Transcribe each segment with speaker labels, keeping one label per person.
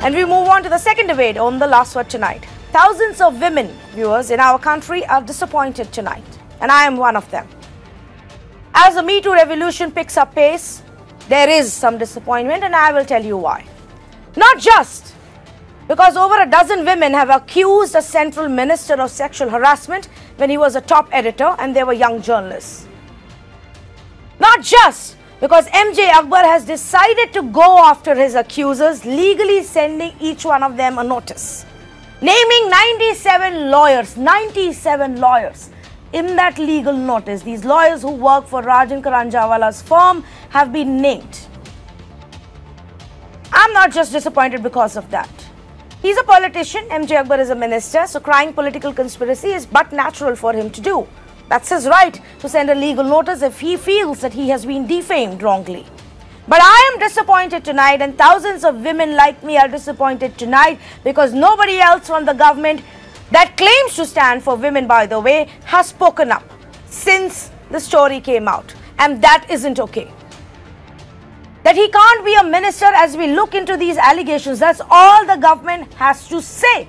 Speaker 1: And we move on to the second debate on the last word tonight. Thousands of women viewers in our country are disappointed tonight, and I am one of them. As the MeToo revolution picks up pace, there is some disappointment, and I will tell you why. Not just because over a dozen women have accused a central minister of sexual harassment when he was a top editor and they were young journalists. Not just because MJ Akbar has decided to go after his accusers, legally sending each one of them a notice, naming 97 lawyers. In that legal notice, these lawyers who work for Rajan Karanjawala's firm have been named. I'm not just disappointed because of that. He's a politician, MJ Akbar is a minister, so crying political conspiracy is but natural for him to do. That's his right to send a legal notice if he feels that he has been defamed wrongly. But I am disappointed tonight, and thousands of women like me are disappointed tonight because nobody else from the government that claims to stand for women, by the way, has spoken up since the story came out. And that isn't okay. That he can't be a minister as we look into these allegations. That's all the government has to say.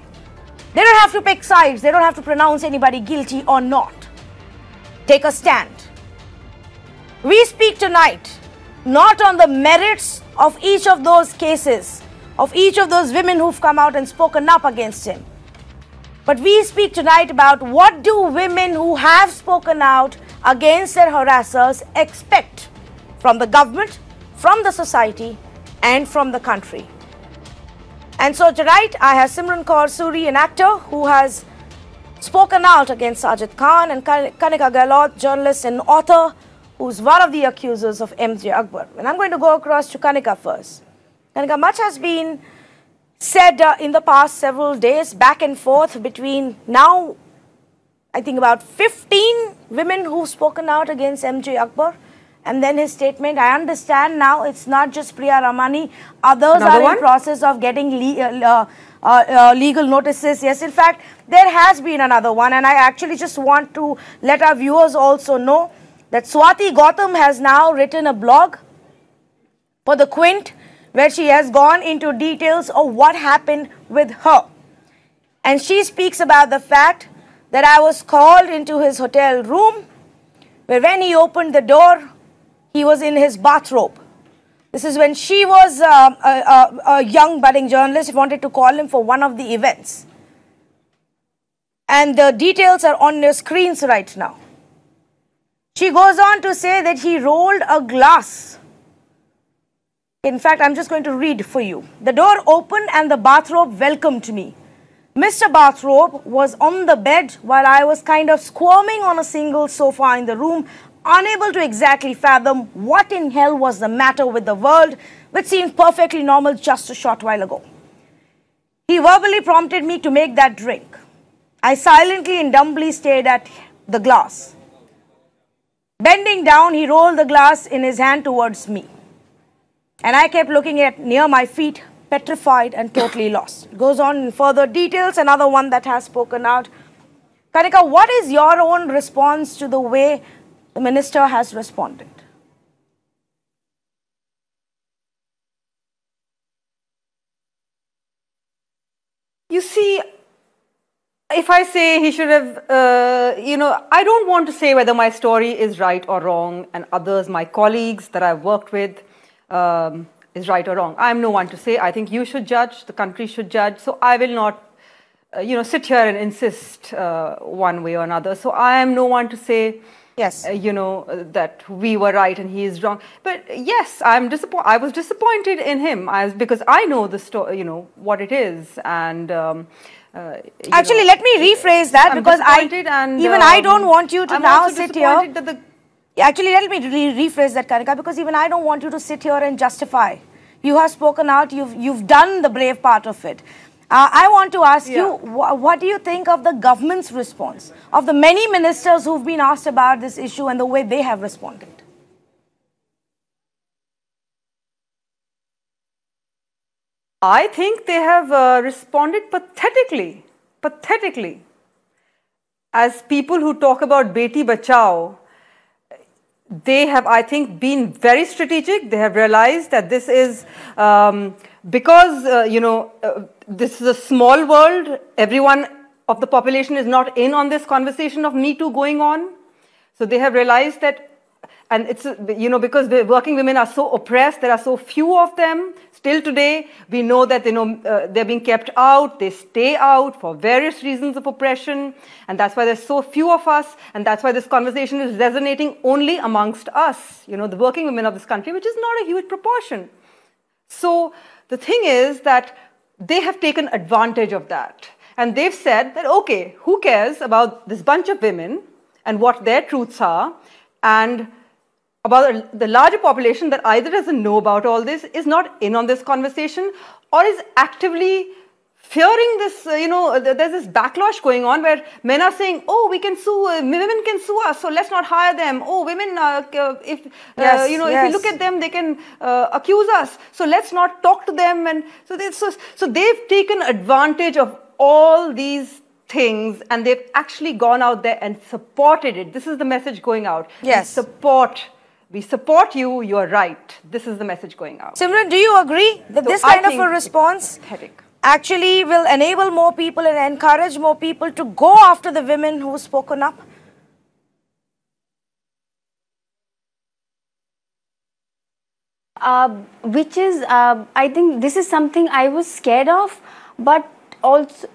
Speaker 1: They don't have to pick sides. They don't have to pronounce anybody guilty or not. Take a stand. We speak tonight not on the merits of each of those cases, of each of those women who've come out and spoken up against him. But we speak tonight about what do women who have spoken out against their harassers expect from the government, from the society, and from the country. And so tonight I have Simran Kaur Suri, an actor who has spoken out against Sajid Khan, and Kanika Gahlaut, journalist and author, who's one of the accusers of MJ Akbar. And I'm going to go across to Kanika first. Kanika, much has been said in the past several days, back and forth between now, I think about 15 women who've spoken out against MJ Akbar, and then his statement. I understand now it's not just Priya Ramani, others are in process of getting legal notices. Yes, in fact, there has been another one, and I actually just want to let our viewers also know that Swati Gautam has now written a blog for the Quint, where she has gone into details of what happened with her. And she speaks about the fact that I was called into his hotel room, where when he opened the door, he was in his bathrobe. This is when she was a young budding journalist, wanted to call him for one of the events. And the details are on your screens right now. She goes on to say that he rolled a glass. In fact, I'm just going to read for you. The door opened and the bathrobe welcomed me. Mr. Bathrobe was on the bed while I was kind of squirming on a single sofa in the room, unable to exactly fathom what in hell was the matter with the world, which seemed perfectly normal just a short while ago. He verbally prompted me to make that drink. I silently and dumbly stared at the glass. Bending down, he rolled the glass in his hand towards me. And I kept looking at near my feet, petrified and totally lost. It goes on in further details, another one that has spoken out. Kanika, what is your own response to the way the minister has responded?
Speaker 2: You see, if I say he should have, I don't want to say whether my story is right or wrong, and others, my colleagues that I've worked with, is right or wrong. I'm no one to say. I think you should judge, the country should judge. So I will not, sit here and insist one way or another. So I am no one to say,
Speaker 1: yes,
Speaker 2: that we were right and he is wrong. But yes, I was disappointed in him because I know the story, what it is, and.
Speaker 1: Actually, let me rephrase that, because I don't want you to now sit here. Actually, let me rephrase that, Kanika, because even I don't want you to sit here and justify. You have spoken out. You've done the brave part of it. I want to ask you, what do you think of the government's response, of the many ministers who've been asked about this issue and the way they have responded?
Speaker 2: I think they have responded pathetically. As people who talk about Beti Bachao, they have, I think, been very strategic. They have realized that this is because, this is a small world, everyone of the population is not in on this conversation of Me Too going on. So they have realized that, and it's, because the working women are so oppressed, there are so few of them. Still today, we know that, they're being kept out, they stay out for various reasons of oppression, and that's why there's so few of us, and that's why this conversation is resonating only amongst us, the working women of this country, which is not a huge proportion. So the thing is that they have taken advantage of that. And they've said that, okay, who cares about this bunch of women and what their truths are, and about the larger population that either doesn't know about all this, is not in on this conversation, or is actively fearing this, there's this backlash going on where men are saying, oh, we can sue, women can sue us, so let's not hire them. Oh, women, if we look at them, they can accuse us, so let's not talk to them. And so they've taken advantage of all these things, and they've actually gone out there and supported it. This is the message going out.
Speaker 1: Yes.
Speaker 2: We support you, you're right. This is the message going out.
Speaker 1: Simran, do you agree that this kind of a response actually will enable more people and encourage more people to go after the women who've spoken up?
Speaker 3: I think this is something I was scared of, but also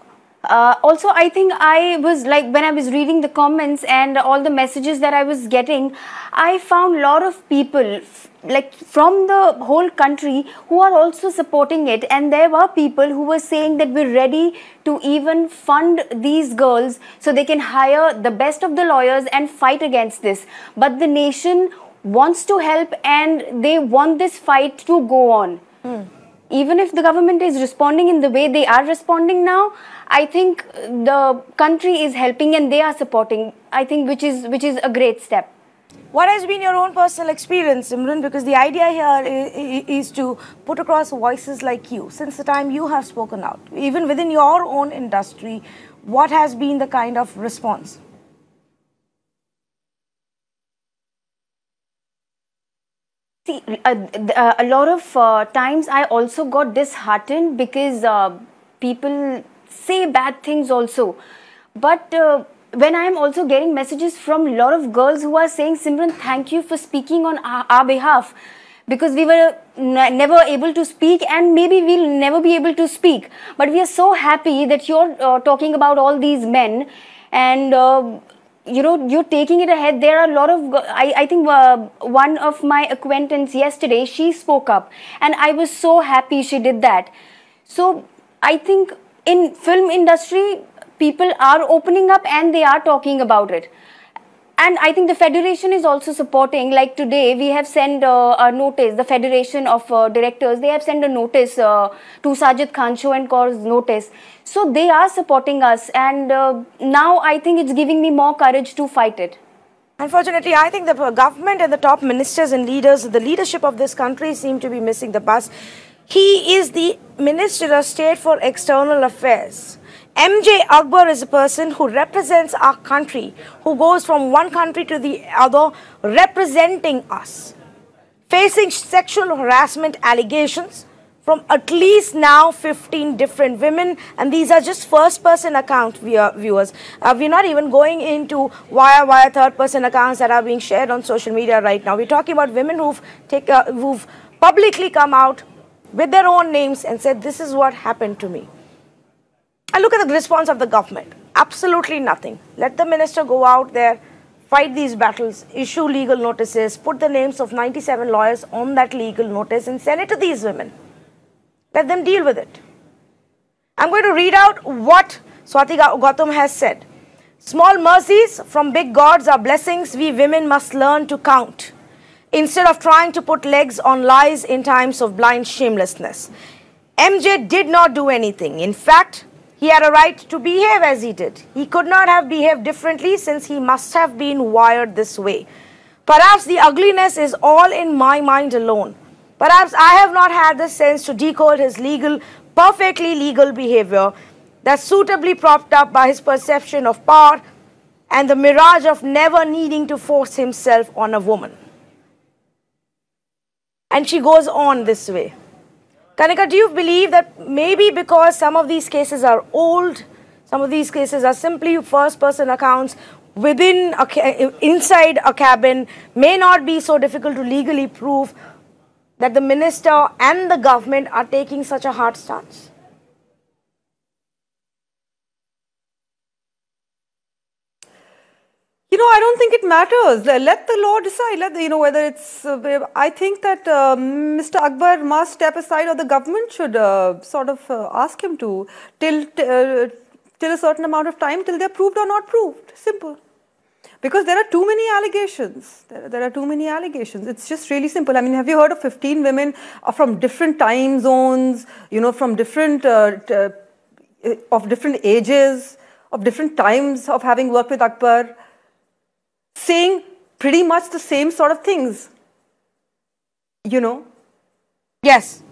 Speaker 3: I think I was like, when I was reading the comments and all the messages that I was getting, I found a lot of people like from the whole country who are also supporting it, and there were people who were saying that we're ready to even fund these girls so they can hire the best of the lawyers and fight against this. But the nation wants to help, and they want this fight to go on. Even if the government is responding in the way they are responding now, I think the country is helping and they are supporting, I think, which is a great step.
Speaker 1: What has been your own personal experience, Simran? Because the idea here is to put across voices like you. Since the time you have spoken out, even within your own industry, what has been the kind of response?
Speaker 3: See, a lot of times I also got disheartened because people say bad things also. But when I am also getting messages from a lot of girls who are saying, Simran, thank you for speaking on our behalf, because we were never able to speak, and maybe we'll never be able to speak. But we are so happy that you're talking about all these men, and you're taking it ahead. There are a lot of, I think one of my acquaintance yesterday, she spoke up, and I was so happy she did that. So I think in film industry, people are opening up and they are talking about it. And I think the Federation is also supporting. Like today, we have sent a notice, the Federation of Directors, they have sent a notice to Sajid Khan, show and cause notice. So they are supporting us, and now I think it's giving me more courage to fight it.
Speaker 1: Unfortunately, I think the government and the top ministers and leaders, the leadership of this country seem to be missing the bus. He is the Minister of State for External Affairs. MJ Akbar is a person who represents our country, who goes from one country to the other, representing us, facing sexual harassment allegations from at least now 15 different women, and these are just first-person account viewers. We're not even going into wire third-person accounts that are being shared on social media right now. We're talking about women who've publicly come out with their own names and said, this is what happened to me. And look at the response of the government. Absolutely nothing. Let the minister go out there, fight these battles, issue legal notices, put the names of 97 lawyers on that legal notice and send it to these women. Let them deal with it. I'm going to read out what Swati Gautam has said. Small mercies from big gods are blessings we women must learn to count, instead of trying to put legs on lies in times of blind shamelessness. MJ did not do anything. In fact, he had a right to behave as he did. He could not have behaved differently, since he must have been wired this way. Perhaps the ugliness is all in my mind alone. Perhaps I have not had the sense to decode his perfectly legal behavior that's suitably propped up by his perception of power and the mirage of never needing to force himself on a woman. And she goes on this way. Kanika, do you believe that maybe because some of these cases are old, some of these cases are simply first-person accounts inside a cabin, may not be so difficult to legally prove, that the minister and the government are taking such a hard stance?
Speaker 2: I don't think it matters. Let the law decide. Whether it's. I think that Mr. Akbar must step aside, or the government should ask him to till a certain amount of time, till they're proved or not proved. Simple. Because there are too many allegations. There are too many allegations. It's just really simple. I mean, have you heard of 15 women from different time zones? From different of different ages, of different times of having worked with Akbar, saying pretty much the same sort of things,
Speaker 1: Yes.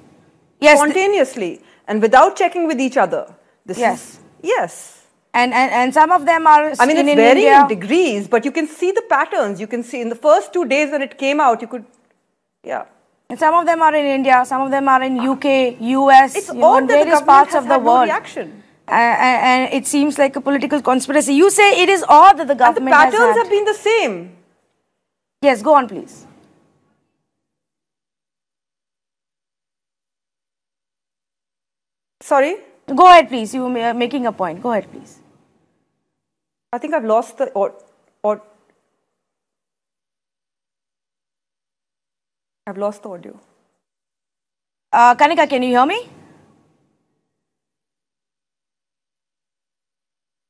Speaker 2: Spontaneously and without checking with each other. Yes.
Speaker 1: And some of them are
Speaker 2: it's varying in degrees, but you can see the patterns. You can see in the first 2 days when it came out,
Speaker 1: And some of them are in India, some of them are in UK, US,
Speaker 2: it's odd
Speaker 1: in
Speaker 2: that
Speaker 1: various
Speaker 2: the
Speaker 1: parts of the world.
Speaker 2: No reaction.
Speaker 1: And it seems like a political conspiracy. You say it is odd that the government
Speaker 2: and the patterns have been the same.
Speaker 1: Yes, go on, please.
Speaker 2: Sorry?
Speaker 1: Go ahead, please. You were making a point. Go ahead, please.
Speaker 2: I think I've lost the... I've lost the audio.
Speaker 1: Kanika, can you hear me?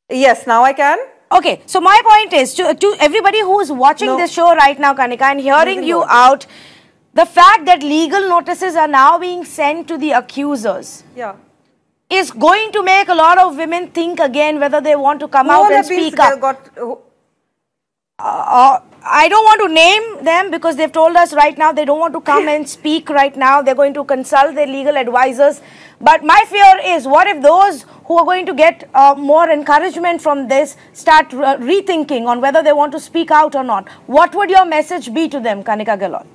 Speaker 2: Yes, now I can.
Speaker 1: Okay, so my point is to everybody who is watching this show right now, Kanika, and hearing you out, the fact that legal notices are now being sent to the accusers is going to make a lot of women think again whether they want to come out and speak up. I don't want to name them because they've told us right now they don't want to come and speak right now. They're going to consult their legal advisors. But my fear is, what if those who are going to get more encouragement from this start rethinking on whether they want to speak out or not? What would your message be to them, Kanika Gahlaut?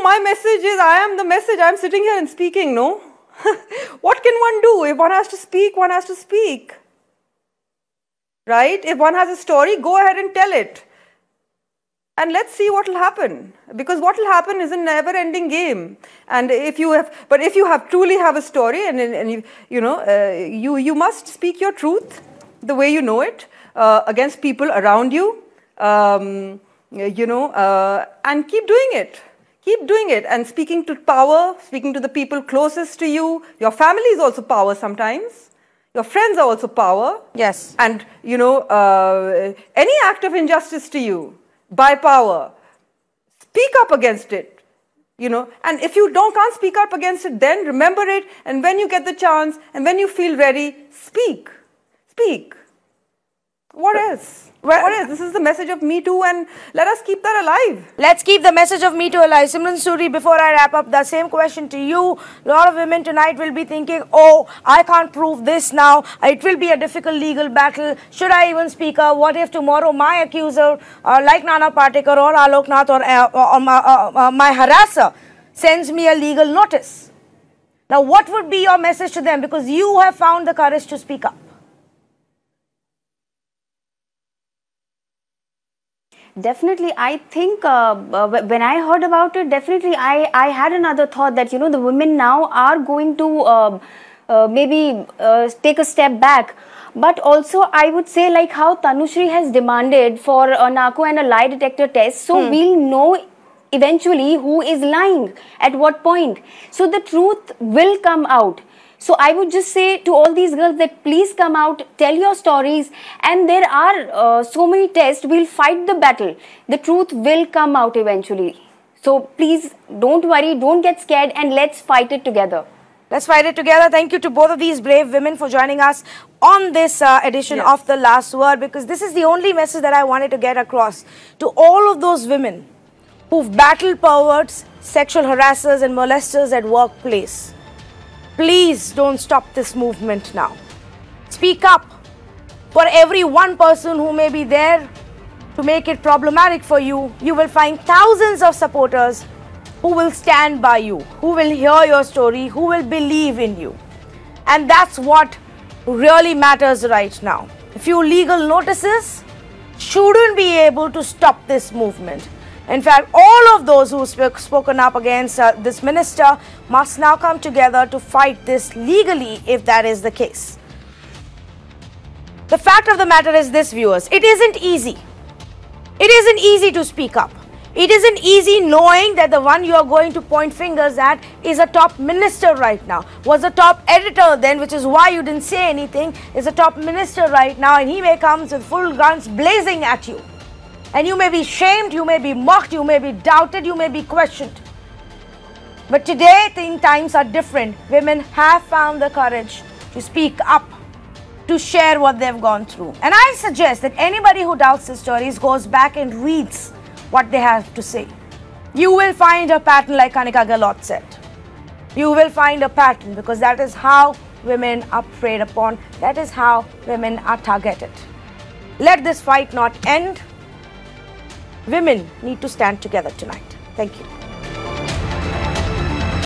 Speaker 2: My message is, I am the message. I'm sitting here and speaking, no? What can one do? If one has to speak, one has to speak. Right? If one has a story, go ahead and tell it. And let's see what will happen. Because what will happen is a never-ending game. And if you truly have a story, and you must speak your truth the way you know it against people around you, and keep doing it. Keep doing it and speaking to power, speaking to the people closest to you. Your family is also power sometimes. Your friends are also power.
Speaker 1: Yes.
Speaker 2: And, any act of injustice to you by power, speak up against it. And if you can't speak up against it, then remember it. And when you get the chance and when you feel ready, speak. Speak. What else? What else? This is the message of MeToo, and let us keep that alive.
Speaker 1: Let's keep the message of MeToo alive. Simran Suri, before I wrap up, the same question to you. A lot of women tonight will be thinking, oh, I can't prove this now. It will be a difficult legal battle. Should I even speak up? What if tomorrow my accuser, like Nana Patekar or Alok Nath or my harasser, sends me a legal notice? Now, what would be your message to them? Because you have found the courage to speak up.
Speaker 3: Definitely, I think when I heard about it, definitely I had another thought that, the women now are going to maybe take a step back. But also, I would say, like how Tanushree has demanded for a narco and a lie detector test, so we'll know eventually who is lying at what point. So the truth will come out. So I would just say to all these girls that please come out, tell your stories, and there are so many tests. We'll fight the battle. The truth will come out eventually. So please don't worry, don't get scared, and let's fight it together.
Speaker 1: Let's fight it together. Thank you to both of these brave women for joining us on this edition of The Last Word, because this is the only message that I wanted to get across to all of those women who've battled perverts, sexual harassers and molesters at workplace. Please don't stop this movement now. Speak up. For every one person who may be there to make it problematic for you, you will find thousands of supporters who will stand by you, who will hear your story, who will believe in you. And that's what really matters right now. A few legal notices shouldn't be able to stop this movement. In fact, all of those who spoken up against this minister must now come together to fight this legally if that is the case. The fact of the matter is this, viewers, it isn't easy. It isn't easy to speak up. It isn't easy knowing that the one you are going to point fingers at is a top minister right now, was a top editor then, which is why you didn't say anything, is a top minister right now, and he may come with full guns blazing at you. And you may be shamed, you may be mocked, you may be doubted, you may be questioned. But today, times are different. Women have found the courage to speak up, to share what they've gone through. And I suggest that anybody who doubts the stories goes back and reads what they have to say. You will find a pattern like Kanika Gahlaut said. You will find a pattern because that is how women are preyed upon. That is how women are targeted. Let this fight not end. Women need to stand together tonight. Thank you.